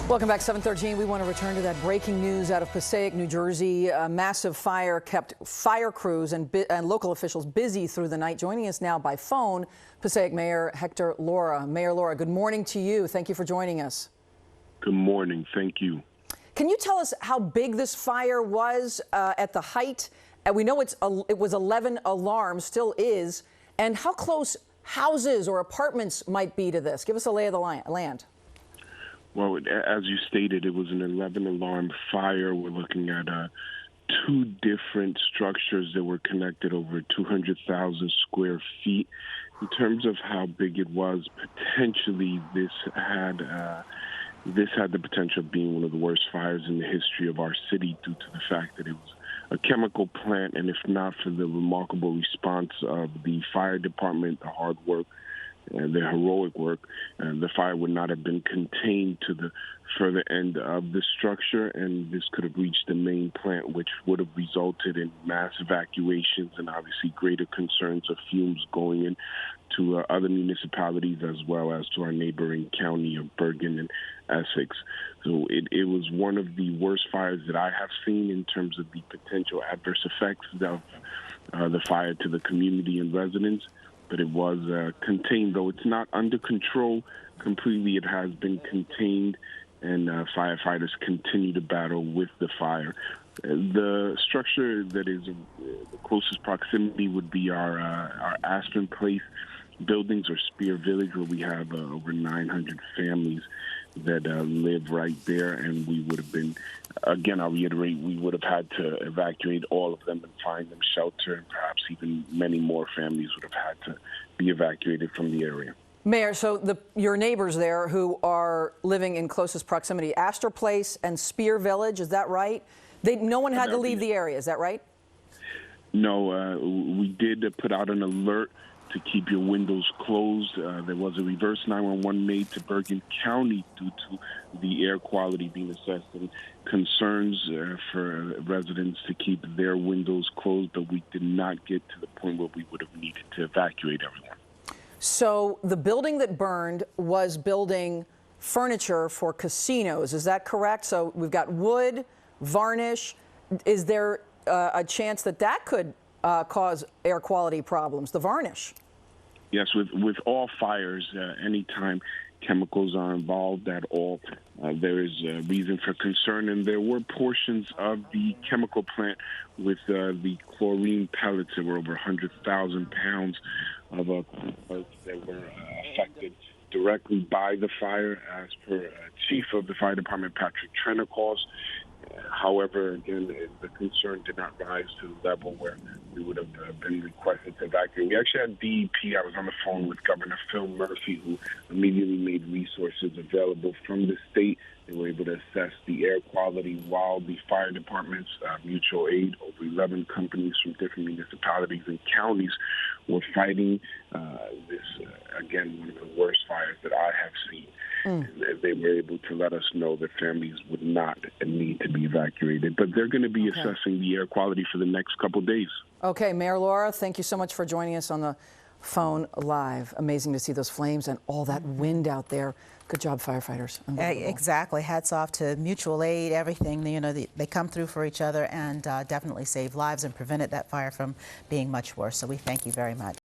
Welcome back, 7:13. We want to return to that breaking news out of Passaic, New Jersey. A massive fire kept fire crews and local officials busy through the night. Joining us now by phone, Passaic Mayor Hector Lora. Mayor Lora, good morning to you. Thank you for joining us. Good morning. Thank you. Can you tell us how big this fire was at the height? We know it was 11 alarms, still is. And how close houses or apartments might be to this? Give us a lay of the land. Well, as you stated, it was an 11-alarm fire. We're looking at two different structures that were connected over 200,000 square feet. In terms of how big it was, potentially this had the potential of being one of the worst fires in the history of our city due to the fact that it was a chemical plant, and if not for the remarkable response of the fire department, the hard work, the heroic work, the fire would not have been contained to the further end of the structure, and this could have reached the main plant, which would have resulted in mass evacuations and obviously greater concerns of fumes going into other municipalities as well as to our neighboring county of Bergen and Essex. So it was one of the worst fires that I have seen in terms of the potential adverse effects of the fire to the community and residents. But it was contained, though it's not under control completely. It has been contained, and firefighters continue to battle with the fire. The structure that is the closest proximity would be our Aspen Place buildings or Spear Village, where we have over 900 families that live right there, and we would have been, again, I'll reiterate, we would have had to evacuate all of them and find them shelter, and perhaps even many more families would have had to be evacuated from the area. Mayor, so your neighbors there who are living in closest proximity, Astor Place and Spear Village, is that right? No one had to leave the area, is that right? No, we did put out an alert to keep your windows closed. There was a reverse 911 made to Bergen County due to the air quality being assessed and concerns for residents to keep their windows closed, but we did not get to the point where we would have needed to evacuate everyone. So the building that burned was building furniture for casinos, is that correct? So we've got wood, varnish. Is there a chance that could cause air quality problems, the varnish? Yes, with all fires, anytime chemicals are involved at all, there is a reason for concern. And there were portions of the chemical plant with the chlorine pellets. There were over 100,000 pounds of pellets that were affected directly by the fire, as per Chief of the Fire Department, Patrick Trenacos. However, again, the concern did not rise to the level where we would have been requested to evacuate. We actually had DEP. I was on the phone with Governor Phil Murphy, who immediately made resources available from the state. They were able to assess the air quality while the fire departments, mutual aid, over 11 companies from different municipalities and counties were fighting this, again, one of the worst fires that I have seen. And they were able to let us know that families would not need to be evacuated. But they're going to be assessing the air quality for the next couple of days. Okay, Mayor Lora, thank you so much for joining us on the phone live. Amazing to see those flames and all that wind out there. Good job, firefighters. Exactly. Hats off to mutual aid, everything. You know, they come through for each other and definitely saved lives and prevented that fire from being much worse. So we thank you very much.